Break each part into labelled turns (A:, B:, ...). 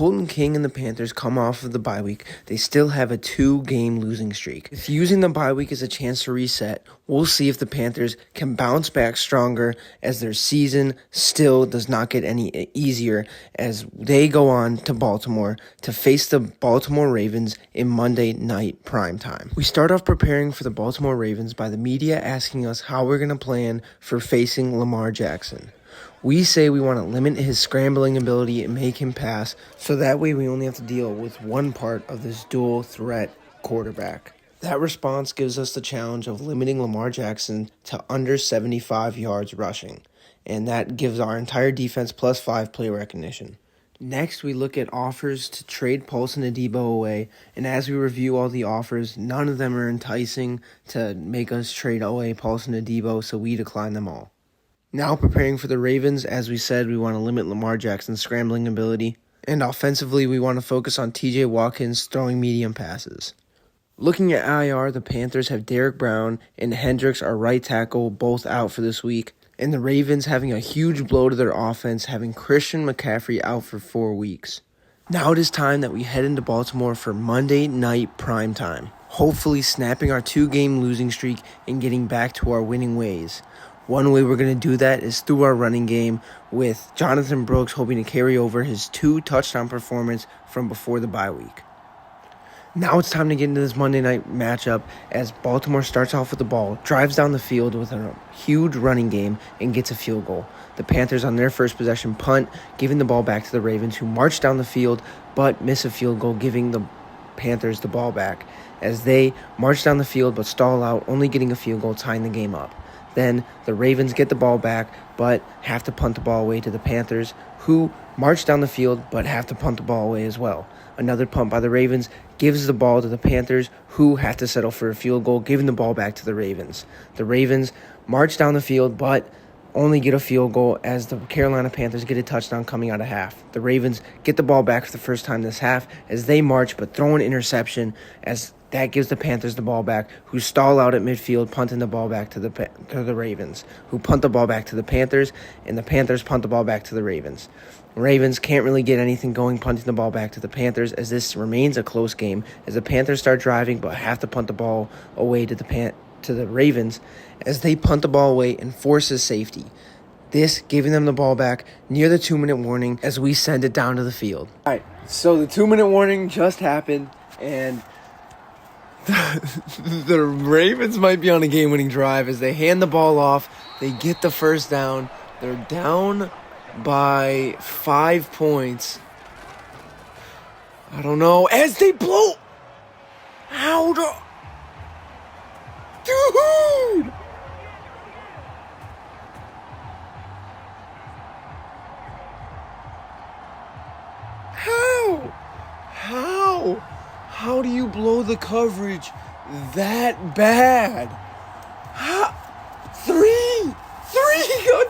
A: Colton King and the Panthers come off of the bye week, they still have a 2-game losing streak. If using the bye week as a chance to reset, we'll see if the Panthers can bounce back stronger as their season still does not get any easier as they go on to Baltimore to face the Baltimore Ravens in Monday night primetime. We start off preparing for the Baltimore Ravens by the media asking us how we're going to plan for facing Lamar Jackson. We say we want to limit his scrambling ability and make him pass, so that way we only have to deal with one part of this dual threat quarterback. That response gives us the challenge of limiting Lamar Jackson to under 75 yards rushing, and that gives our entire defense plus 5 play recognition. Next, we look at offers to trade Paulson Adebo away, and as we review all the offers, none of them are enticing to make us trade away Paulson Adebo, so we decline them all. Now preparing for the Ravens, as we said, we want to limit Lamar Jackson's scrambling ability. And offensively, we want to focus on TJ Watkins throwing medium passes. Looking at IR, the Panthers have Derek Brown and Hendricks, our right tackle, both out for this week. And the Ravens having a huge blow to their offense, having Christian McCaffrey out for 4 weeks. Now it is time that we head into Baltimore for Monday night primetime, hopefully snapping our 2-game losing streak and getting back to our winning ways. One way we're going to do that is through our running game, with Jonathan Brooks hoping to carry over his 2-touchdown performance from before the bye week. Now it's time to get into this Monday night matchup as Baltimore starts off with the ball, drives down the field with a huge running game, and gets a field goal. The Panthers on their first possession punt, giving the ball back to the Ravens, who march down the field but miss a field goal, giving the Panthers the ball back as they march down the field but stall out, only getting a field goal, tying the game up. Then the Ravens get the ball back, but have to punt the ball away to the Panthers, who march down the field, but have to punt the ball away as well. Another punt by the Ravens gives the ball to the Panthers, who have to settle for a field goal, giving the ball back to the Ravens. The Ravens march down the field, but only get a field goal as the Carolina Panthers get a touchdown coming out of half. The Ravens get the ball back for the first time this half as they march, but throw an interception as that gives the Panthers the ball back, who stall out at midfield, punting the ball back to the Ravens, who punt the ball back to the Panthers, and the Panthers punt the ball back to the Ravens. Ravens can't really get anything going punting the ball back to the Panthers as this remains a close game as the Panthers start driving but have to punt the ball away to the Ravens as they punt the ball away and forces safety. This giving them the ball back near the 2-minute warning as we send it down to the field. All right, so the 2-minute warning just happened, and the Ravens might be on a game-winning drive as they hand the ball off. They get the first down. They're down by 5 points. I don't know. As they blow out. Dude! How do you blow the coverage that bad?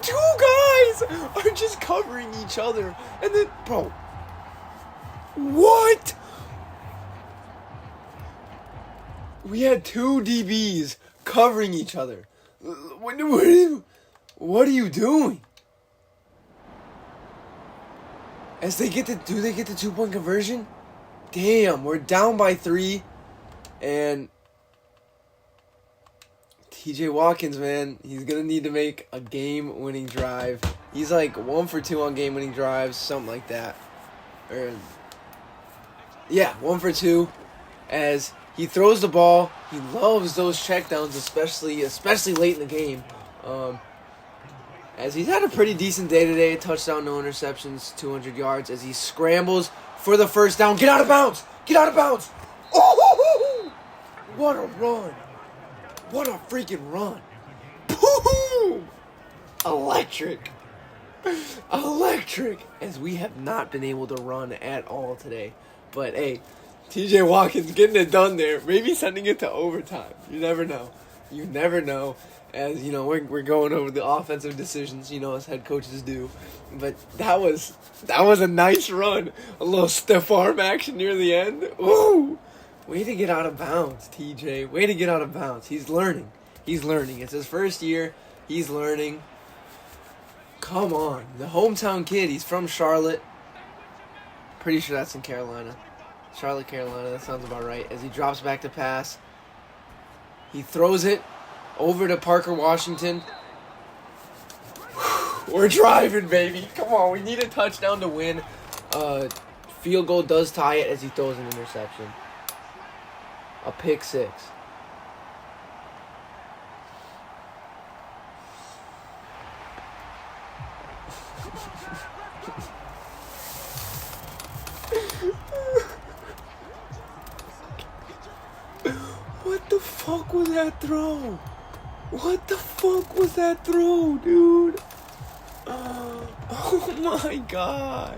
A: Two guys are just covering each other. And then, bro, what? We had 2 DBs covering each other. What are you doing? As they get do they get the 2-point conversion? Damn, we're down by 3, and TJ Watkins, man, he's going to need to make a game-winning drive. He's like 1 for 2 on game-winning drives, something like that. 1 for 2, as he throws the ball. He loves those checkdowns, especially late in the game. As he's had a pretty decent day today, touchdown, no interceptions, 200 yards, as he scrambles for the first down. Get out of bounds! Oh! What a run! What a freaking run! Boom! Electric! As we have not been able to run at all today. But hey, TJ Watkins getting it done there. Maybe sending it to overtime. You never know. As, you know, we're going over the offensive decisions, you know, as head coaches do. But that was a nice run. A little stiff arm action near the end. Ooh! Way to get out of bounds, TJ. Way to get out of bounds. He's learning. It's his first year. He's learning. Come on. The hometown kid. He's from Charlotte. Pretty sure that's in Carolina. Charlotte, Carolina. That sounds about right. As he drops back to pass, he throws it over to Parker Washington. We're driving, baby. Come on, we need a touchdown to win. Field goal does tie it as he throws an interception. A pick six. What the fuck was that throw? What the fuck was that throw, dude? Oh my gosh.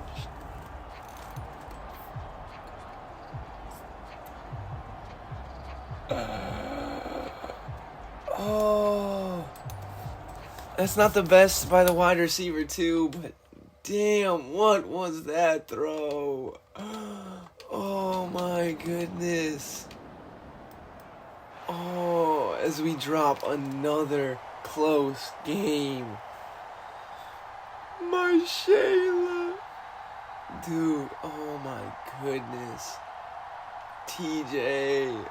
A: Oh. That's not the best by the wide receiver, too, but damn, what was that throw? Oh my goodness. Oh, as we drop another close game. My Shayla. Dude, oh my goodness. TJ.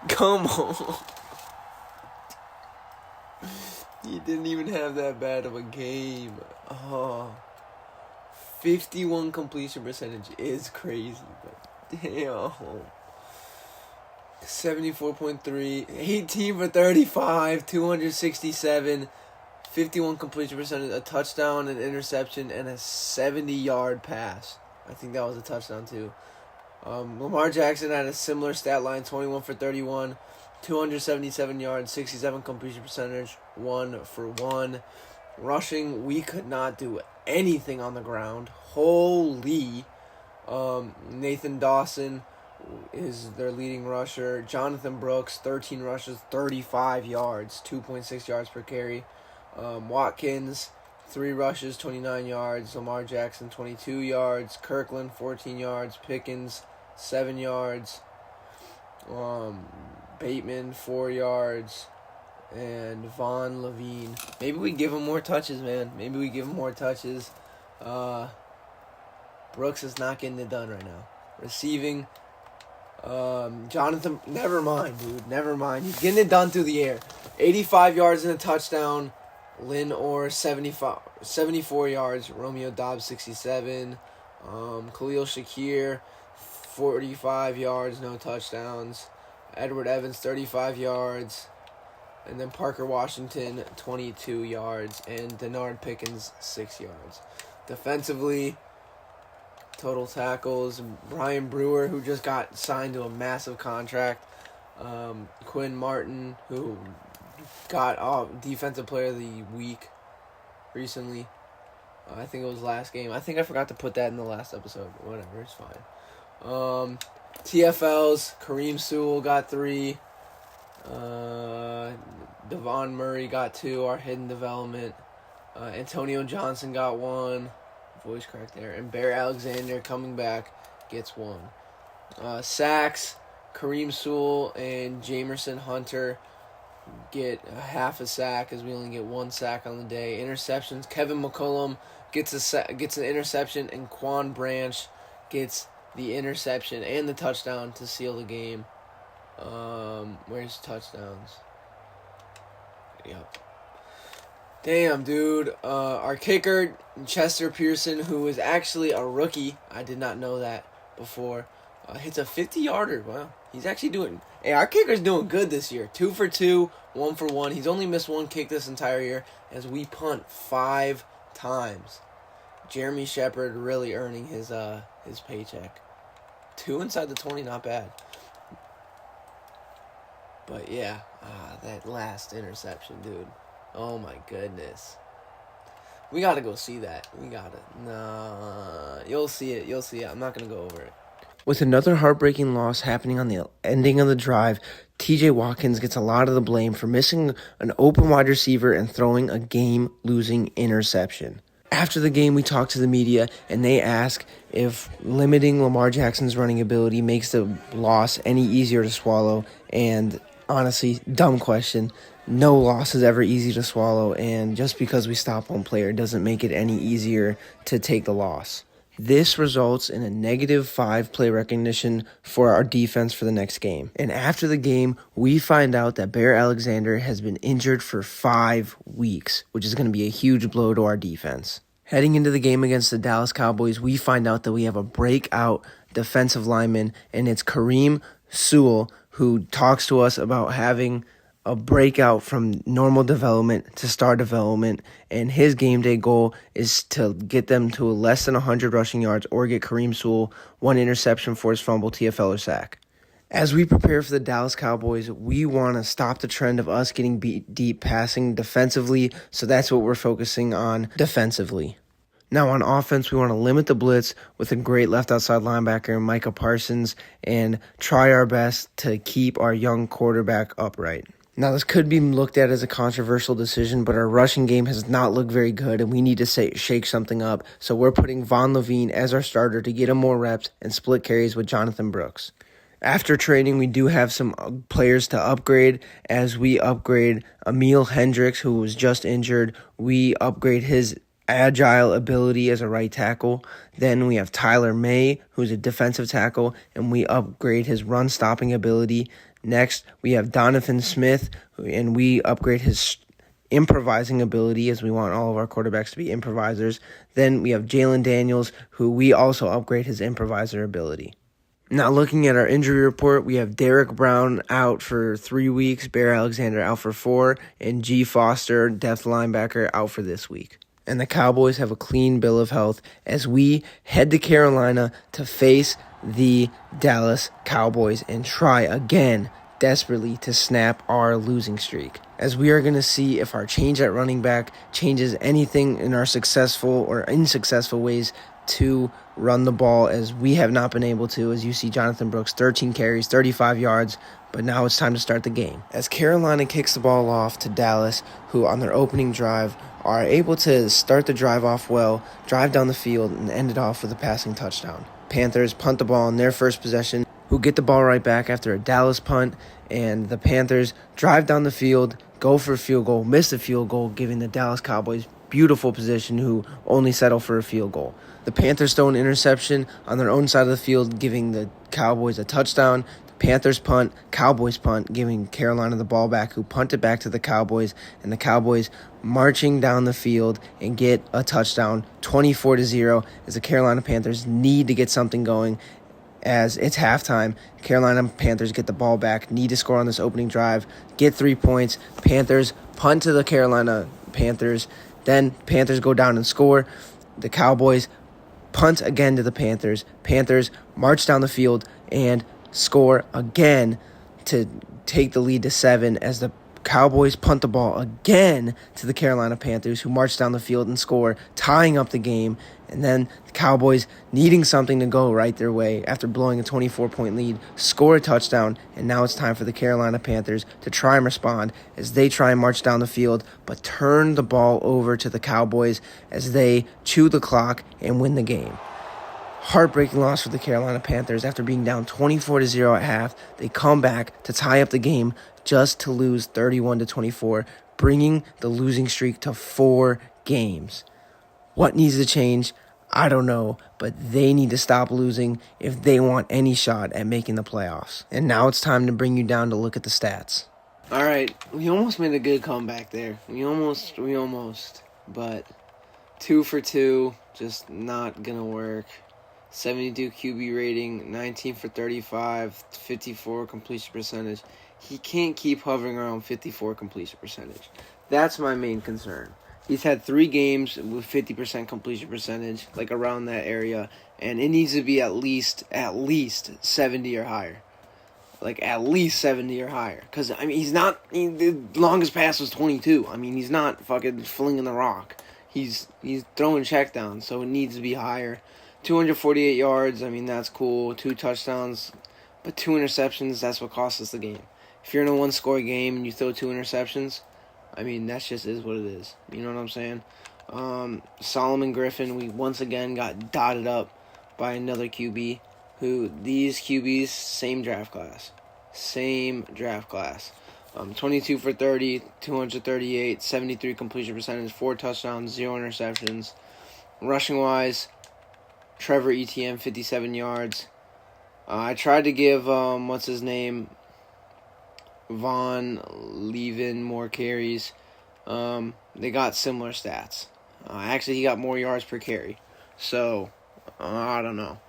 A: Come on. He didn't even have that bad of a game. Oh. 51 completion percentage is crazy, but damn. 74.3, 18 for 35, 267, 51 completion percentage, a touchdown, an interception, and a 70-yard pass. I think that was a touchdown too. Lamar Jackson had a similar stat line, 21 for 31, 277 yards, 67 completion percentage, 1 for 1. Rushing, we could not do anything on the ground. Holy. Nathan Dawson is their leading rusher. Jonathan Brooks, 13 rushes, 35 yards, 2.6 yards per carry. Watkins, 3 rushes, 29 yards. Lamar Jackson, 22 yards. Kirkland, 14 yards. Pickens, 7 yards. Bateman, 4 yards. And Von Levine. Maybe we give him more touches, man. Maybe we give him more touches. Brooks is not getting it done right now. Receiving, Jonathan, never mind, dude. Never mind. He's getting it done through the air. 85 yards and a touchdown. Lynn Orr, 74 yards. Romeo Dobbs, 67. Khalil Shakir, 45 yards, no touchdowns. Edward Evans, 35 yards. And then Parker Washington, 22 yards. And Denard Pickens, 6 yards. Defensively, total tackles, Brian Brewer, who just got signed to a massive contract. Quinn Martin, who got Defensive Player of the Week recently. I think it was last game. I think I forgot to put that in the last episode. Whatever, it's fine. TFLs, Kareem Sewell got 3. Devon Murray got 2, our hidden development. Antonio Johnson got 1. Voice crack there. And Bear Alexander coming back gets 1. Sacks, Kareem Sewell and Jamerson Hunter get half a sack as we only get 1 sack on the day. Interceptions, Kevin McCollum gets an interception, and Quan Branch gets the interception and the touchdown to seal the game. Where's touchdowns? Yep. Damn, dude. Our kicker, Chester Pearson, who is actually a rookie. I did not know that before. Hits a 50-yarder. Wow. He's actually doing... Hey, our kicker's doing good this year. 2 for 2, 1 for 1. He's only missed 1 kick this entire year as we punt 5 times. Jeremy Shepard really earning his paycheck. 2 inside the 20, not bad. But yeah, that last interception, dude. Oh my goodness. We gotta go see that. You'll see it. I'm not gonna go over it. With another heartbreaking loss happening on the ending of the drive, TJ Watkins gets a lot of the blame for missing an open wide receiver and throwing a game-losing interception. After the game, we talked to the media, and they ask if limiting Lamar Jackson's running ability makes the loss any easier to swallow, and Honestly, dumb question. No loss is ever easy to swallow, and just because we stop one player doesn't make it any easier to take the loss. This results in a -5 play recognition for our defense for the next game. And after the game, we find out that Bear Alexander has been injured for 5 weeks, which is going to be a huge blow to our defense. Heading into the game against the Dallas Cowboys, we find out that we have a breakout defensive lineman, and it's Kareem Sewell, who talks to us about having a breakout from normal development to star development, and his game day goal is to get them to less than 100 rushing yards or get Kareem Sewell 1 interception, forced fumble, TFL, or sack. As we prepare for the Dallas Cowboys, we want to stop the trend of us getting beat deep passing defensively, so that's what we're focusing on defensively. Now, on offense, we want to limit the blitz with a great left outside linebacker, Micah Parsons, and try our best to keep our young quarterback upright. Now, this could be looked at as a controversial decision, but our rushing game has not looked very good, and we need to shake something up. So we're putting Von Levine as our starter to get him more reps and split carries with Jonathan Brooks. After training, we do have some players to upgrade as we upgrade Emil Hendricks, who was just injured. We upgrade his agile ability as a right tackle. Then we have Tyler May, who's a defensive tackle, and we upgrade his run stopping ability. Next, we have Donovan Smith, and we upgrade his improvising ability, as we want all of our quarterbacks to be improvisers. Then we have Jalen Daniels, who we also upgrade his improviser ability. Now, looking at our injury report, we have Derek Brown out for 3 weeks, Bear Alexander out for 4, and G. Foster, depth linebacker, out for this week. And the Cowboys have a clean bill of health as we head to Carolina to face the Dallas Cowboys and try again desperately to snap our losing streak, as we are going to see if our change at running back changes anything in our successful or unsuccessful ways to run the ball, as we have not been able to. As you see, Jonathan Brooks, 13 carries, 35 yards, but now it's time to start the game. As Carolina kicks the ball off to Dallas, who on their opening drive are able to start the drive off well, drive down the field, and end it off with a passing touchdown. Panthers punt the ball in their first possession, who get the ball right back after a Dallas punt, and the Panthers drive down the field, go for a field goal, miss the field goal, giving the Dallas Cowboys beautiful position, who only settle for a field goal. The Panthers throw an interception on their own side of the field, giving the Cowboys a touchdown. The Panthers punt, Cowboys punt, giving Carolina the ball back, who punt it back to the Cowboys, and the Cowboys marching down the field and get a touchdown, 24-0, as the Carolina Panthers need to get something going. As it's halftime, Carolina Panthers get the ball back, need to score on this opening drive, get 3 points. Panthers punt to the Carolina Panthers. Then Panthers go down and score. The Cowboys punt again to the Panthers. Panthers march down the field and score again to take the lead to 7, as the Cowboys punt the ball again to the Carolina Panthers, who march down the field and score, tying up the game. And then the Cowboys, needing something to go right their way after blowing a 24-point lead, score a touchdown. And now it's time for the Carolina Panthers to try and respond as they try and march down the field, but turn the ball over to the Cowboys as they chew the clock and win the game. Heartbreaking loss for the Carolina Panthers. After being down 24-0 at half, they come back to tie up the game, just to lose 31-24, bringing the losing streak to 4 games. What needs to change? I don't know, but they need to stop losing if they want any shot at making the playoffs. And now it's time to bring you down to look at the stats. All right, we almost made a good comeback there. We almost, but 2 for 2, just not gonna work. 72 QB rating, 19 for 35, 54 completion percentage. He can't keep hovering around 54 completion percentage. That's my main concern. He's had 3 games with 50% completion percentage, like around that area, and it needs to be at least 70 or higher. Like at least 70 or higher. Because, I mean, the longest pass was 22. I mean, he's not fucking flinging the rock. He's throwing checkdowns, so it needs to be higher. 248 yards, I mean, that's cool. 2 touchdowns, but 2 interceptions, that's what cost us the game. If you're in a one-score game and you throw 2 interceptions, I mean, that just is what it is. You know what I'm saying? Solomon Griffin, we once again got dotted up by another QB, who these QBs, same draft class. same draft class. 22 for 30, 238, 73 completion percentage, 4 touchdowns, 0 interceptions. Rushing-wise, Trevor Etienne, 57 yards. I tried to give, Von Levin more carries. They got similar stats. Actually, he got more yards per carry. So, I don't know.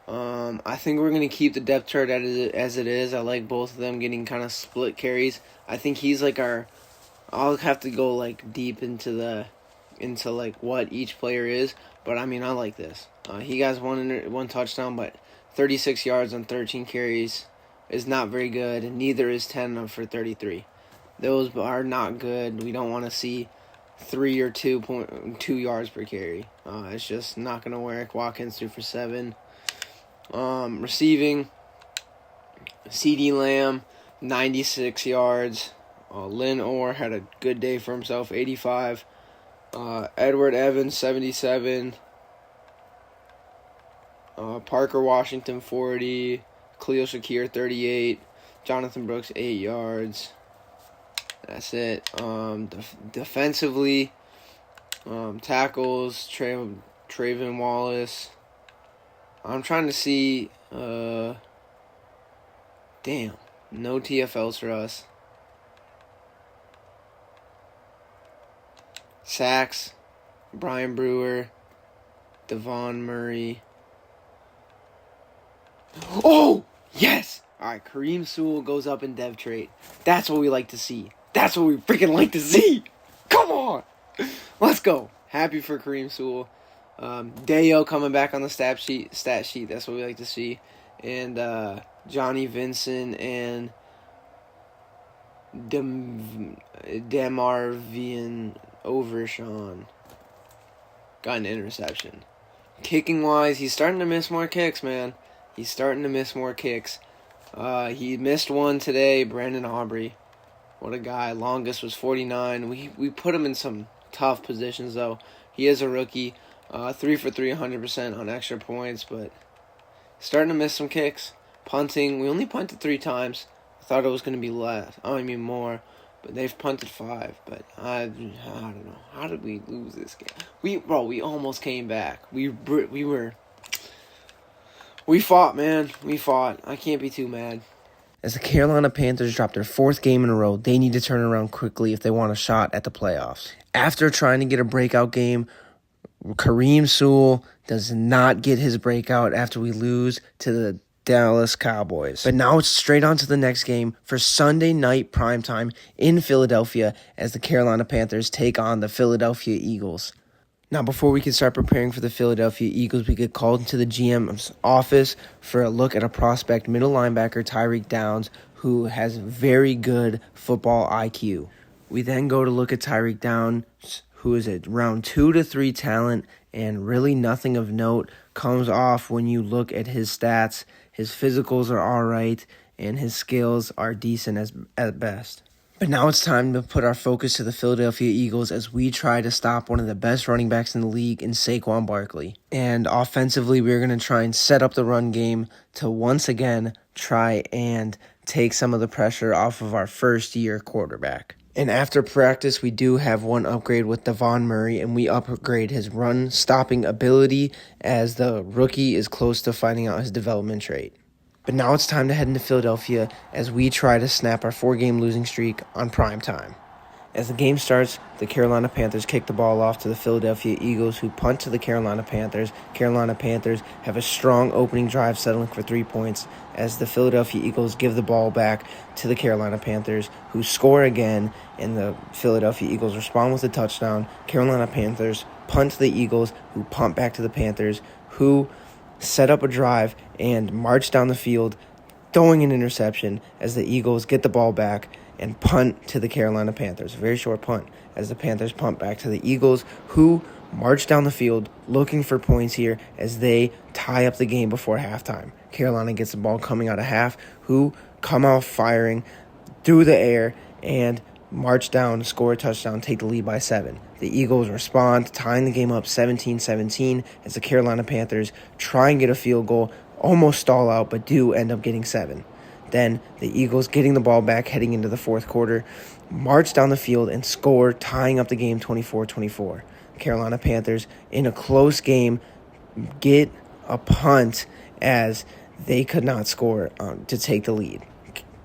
A: I think we're going to keep the depth chart as it is. I like both of them getting kind of split carries. I think he's like I'll have to go like deep into like what each player is. But I mean, I like this. He got one touchdown, but 36 yards on 13 carries is not very good, and neither is 10 for 33. Those are not good. We don't want to see 3 or 2 yards per carry. It's just not going to work. Watkins 2 for 7. Receiving, CeeDee Lamb, 96 yards. Lynn Orr had a good day for himself, 85. Edward Evans, 77. Parker Washington, 40. Khalil Shakir, 38. Jonathan Brooks, 8 yards. That's it. Defensively, tackles, Trayvon Wallace. I'm trying to see, no TFLs for us. Sacks, Brian Brewer, Devon Murray. Oh, yes! All right, Kareem Sewell goes up in dev trait. That's what we like to see. That's what we freaking like to see. Come on! Let's go. Happy for Kareem Sewell. Deo coming back on the stat sheet. That's what we like to see. And Johnny Vincent and Demarvian Overshawn got an interception. Kicking wise, he's starting to miss more kicks, man. He's starting to miss more kicks. He missed one today, Brandon Aubrey. What a guy. Longest was 49. We put him in some tough positions, though. He is a rookie. 3 for 3, 100% on extra points, but starting to miss some kicks. Punting, we only punted 3 times. I thought it was going to be more. But they've punted 5. But I don't know. How did we lose this game? We almost came back. We fought, man. We fought. I can't be too mad. As the Carolina Panthers drop their 4th game in a row, they need to turn around quickly if they want a shot at the playoffs. After trying to get a breakout game, Kareem Sewell does not get his breakout after we lose to the Dallas Cowboys. But now it's straight on to the next game for Sunday night primetime in Philadelphia as the Carolina Panthers take on the Philadelphia Eagles. Now, before we can start preparing for the Philadelphia Eagles, we get called into the GM's office for a look at a prospect middle linebacker, Tyreek Downs, who has very good football IQ. We then go to look at Tyreek Downs, who is a round 2 to 3 talent, and really nothing of note comes off when you look at his stats. His physicals are all right, and his skills are decent at best. But now it's time to put our focus to the Philadelphia Eagles as we try to stop one of the best running backs in the league in Saquon Barkley. And offensively, we're going to try and set up the run game to once again try and take some of the pressure off of our first-year quarterback. And after practice, we do have one upgrade with Devon Murray, and we upgrade his run-stopping ability as the rookie is close to finding out his development trait. But now it's time to head into Philadelphia as we try to snap our 4-game losing streak on prime time. As the game starts, the Carolina Panthers kick the ball off to the Philadelphia Eagles, who punt to the Carolina Panthers. Carolina Panthers have a strong opening drive, settling for 3 points, as the Philadelphia Eagles give the ball back to the Carolina Panthers, who score again, and the Philadelphia Eagles respond with a touchdown. Carolina Panthers punt to the Eagles, who punt back to the Panthers, who set up a drive and march down the field, throwing an interception as the Eagles get the ball back and punt to the Carolina Panthers. A very short punt as the Panthers punt back to the Eagles, who march down the field looking for points here as they tie up the game before halftime. Carolina gets the ball coming out of half, who come out firing through the air and march down, score a touchdown, take the lead by 7. The Eagles respond, tying the game up 17-17 as the Carolina Panthers try and get a field goal, almost stall out, but do end up getting 7. Then the Eagles, getting the ball back heading into the fourth quarter, march down the field and score, tying up the game 24-24. Carolina Panthers, in a close game, get a punt as they could not score to take the lead.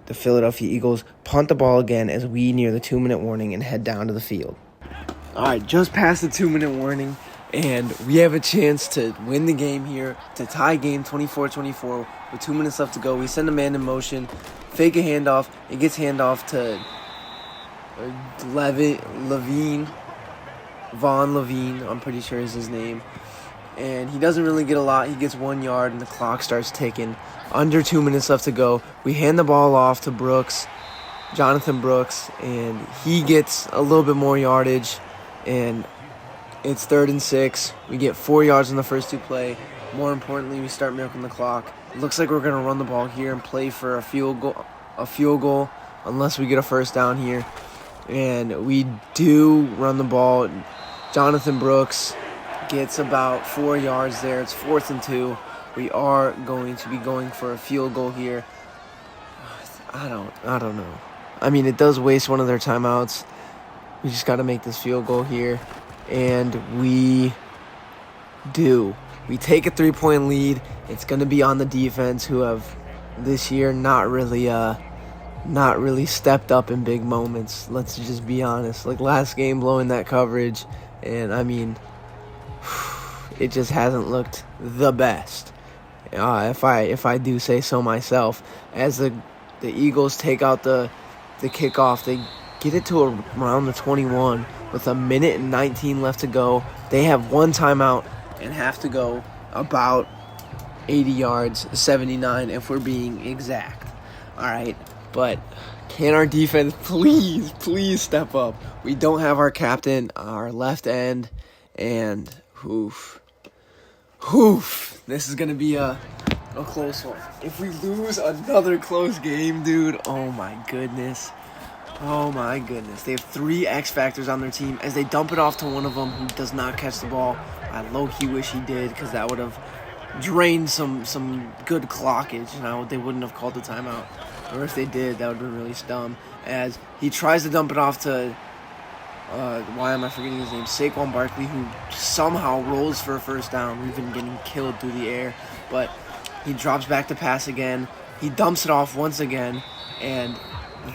A: The Philadelphia Eagles punt the ball again as we near the 2-minute warning and head down to the field. All right, just past the 2-minute warning, and we have a chance to win the game here, to tie game 24-24 with 2 minutes left to go. We send a man in motion, fake a handoff. It gets handoff to Von Levine, I'm pretty sure is his name. And he doesn't really get a lot. He gets 1 yard, and the clock starts ticking. Under 2 minutes left to go. We hand the ball off to Jonathan Brooks, and he gets a little bit more yardage. And it's 3rd and 6. We get 4 yards on the first 2 play. More importantly, we start milking the clock. It looks like we're going to run the ball here and play for a field goal unless we get a first down here. And we do run the ball. Jonathan Brooks gets about 4 yards there. It's 4th and 2. We are going to be going for a field goal here. I don't know. I mean, it does waste one of their timeouts. We just got to make this field goal here. And we do. We take a 3-point lead. It's going to be on the defense, who have this year not really stepped up in big moments. Let's just be honest. Like last game, blowing that coverage, and I mean, it just hasn't looked the best. If I do say so myself. As the Eagles take out the kickoff, they get it to around the 21 with 1:19 left to go. They have 1 timeout and have to go about 80 yards, 79 if we're being exact. All right, but can our defense please step up? We don't have our captain, our left end, and this is going to be a close one. If we lose another close game, dude, oh my goodness. They have 3 X factors on their team as they dump it off to one of them who does not catch the ball. I low-key wish he did, because that would have drained some good clockage. They wouldn't have called the timeout. Or if they did, that would have been really dumb. As he tries to dump it off to, why am I forgetting his name? Saquon Barkley, who somehow rolls for a first down. We've been getting killed through the air. But he drops back to pass again. He dumps it off once again. And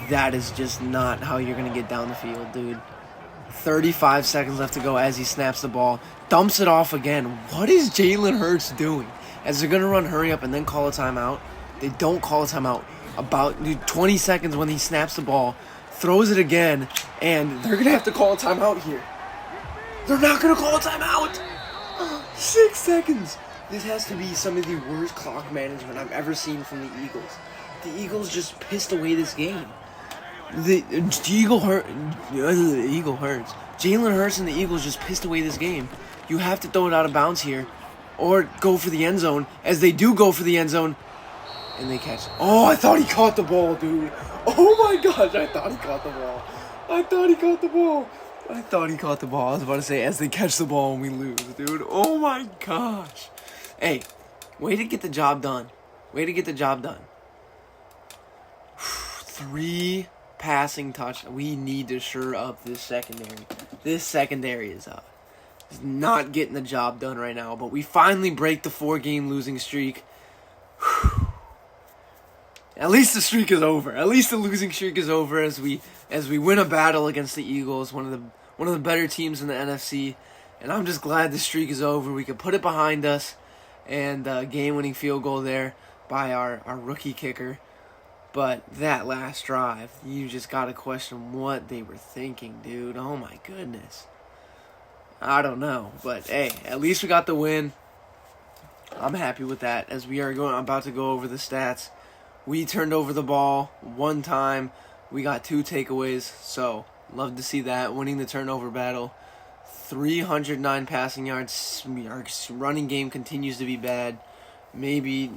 A: that is just not how you're going to get down the field, dude. 35 seconds left to go as he snaps the ball. Dumps it off again. What is Jalen Hurts doing? As they're going to run hurry up and then call a timeout. They don't call a timeout. About 20 seconds when he snaps the ball. Throws it again. And they're going to have to call a timeout here. They're not going to call a timeout. 6 seconds. This has to be some of the worst clock management I've ever seen from the Eagles. The Eagles just pissed away this game. The Eagle hurts. Jalen Hurts and the Eagles just pissed away this game. You have to throw it out of bounds here, or go for the end zone. As they do go for the end zone, and they catch. Oh, I thought he caught the ball, dude. Oh my gosh, I thought he caught the ball. I thought he caught the ball. I was about to say, as they catch the ball and we lose, dude. Oh my gosh. Hey, way to get the job done. 3 passing touch. We need to shore up this secondary. This secondary is not getting the job done right now. But we finally break the 4-game losing streak. At least the streak is over. At least the losing streak is over as we win a battle against the Eagles, one of the better teams in the NFC. And I'm just glad the streak is over. We can put it behind us, and game-winning field goal there by our rookie kicker. But that last drive, you just got to question what they were thinking, dude. Oh, my goodness. I don't know. But, hey, at least we got the win. I'm happy with that. As we are about to go over the stats, we turned over the ball 1 time. We got 2 takeaways. So, love to see that. Winning the turnover battle. 309 passing yards. Our running game continues to be bad. Maybe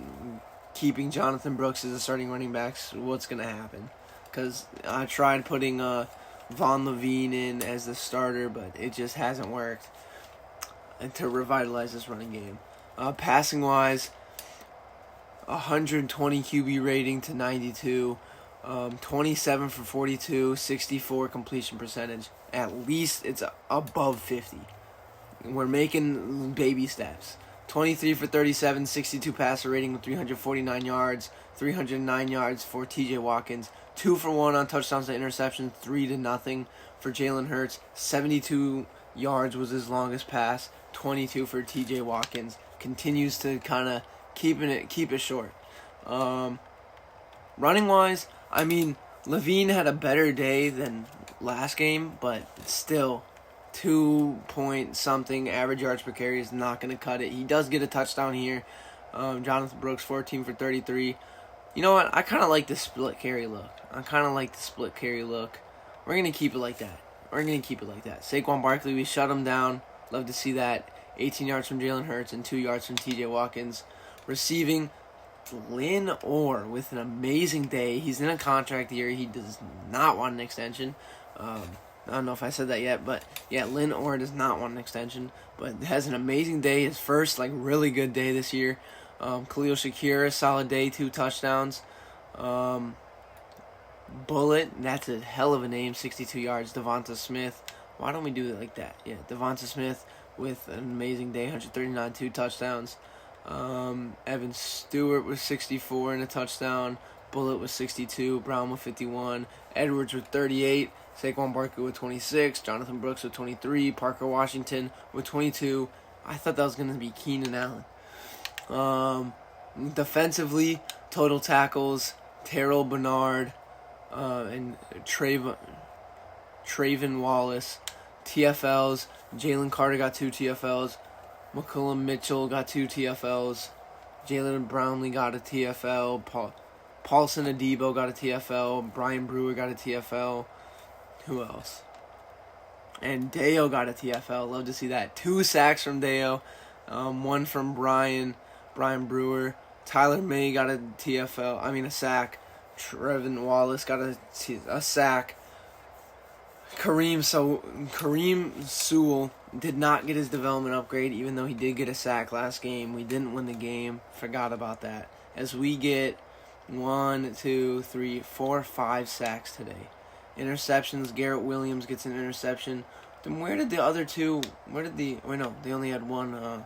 A: keeping Jonathan Brooks as a starting running back, what's going to happen? Because I tried putting Von Levine in as the starter, but it just hasn't worked. And to revitalize this running game. Passing-wise, 120 QB rating to 92. 27 for 42, 64 completion percentage. At least it's above 50. We're making baby steps. 23 for 37, 62 passer rating with 349 yards, 309 yards for TJ Watkins. 2 for 1 on touchdowns and interceptions, 3-0 for Jalen Hurts. 72 yards was his longest pass, 22 for TJ Watkins. Continues to kind of keep it short. Running wise, I mean, Levine had a better day than last game, but still, 2 point something average yards per carry is not going to cut it. He does get a touchdown here. Jonathan Brooks, 14 for 33. You know what? I kind of like the split carry look. We're going to keep it like that. Saquon Barkley, we shut him down. Love to see that. 18 yards from Jalen Hurts and 2 yards from TJ Watkins. Receiving, Lynn Orr with an amazing day. He's in a contract year. He does not want an extension. I don't know if I said that yet, but yeah, Lynn Orr does not want an extension, but has an amazing day. His first really good day this year. Khalil Shakir, solid day, 2 touchdowns. Bullet, that's a hell of a name, 62 yards. Devonta Smith, why don't we do it like that? Yeah, Devonta Smith with an amazing day, 139, 2 touchdowns. Evan Stewart with 64 and a touchdown. Bullet with 62. Brown with 51. Edwards with 38. Saquon Barkley with 26. Jonathan Brooks with 23. Parker Washington with 22. I thought that was going to be Keenan Allen. Defensively, total tackles, Terrell Bernard and Trayvon Wallace. TFLs, Jalen Carter got 2 TFLs. McCullum Mitchell got 2 TFLs. Jalen Brownlee got a TFL. Paulson Adebo got a TFL. Brian Brewer got a TFL. Who else? And Deo got a TFL. Love to see that. 2 sacks from Deo. 1 from Brian Brewer. Tyler May got a TFL. A sack. Trevin Wallace got a sack. Kareem Sewell did not get his development upgrade, even though he did get a sack last game. We didn't win the game. Forgot about that. As we get 1, 2, 3, 4, 5 sacks today. Interceptions, Garrett Williams gets an interception. Then where did the other 2, they only had one.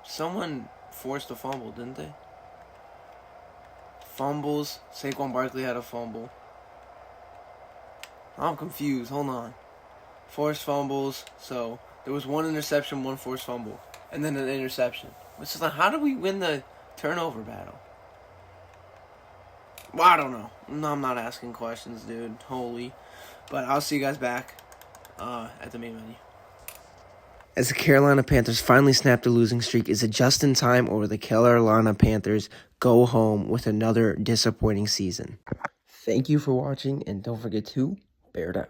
A: Someone forced a fumble, didn't they? Fumbles. Saquon Barkley had a fumble. I'm confused. Hold on. Forced fumbles. So there was 1 interception, 1 forced fumble, and then an interception. Which is like, how do we win the turnover battle? Well, I don't know. No, I'm not asking questions, dude. Holy. But I'll see you guys back at the main menu. As the Carolina Panthers finally snapped a losing streak, is it just in time, or will the Carolina Panthers go home with another disappointing season? Thank you for watching, and don't forget to bear down.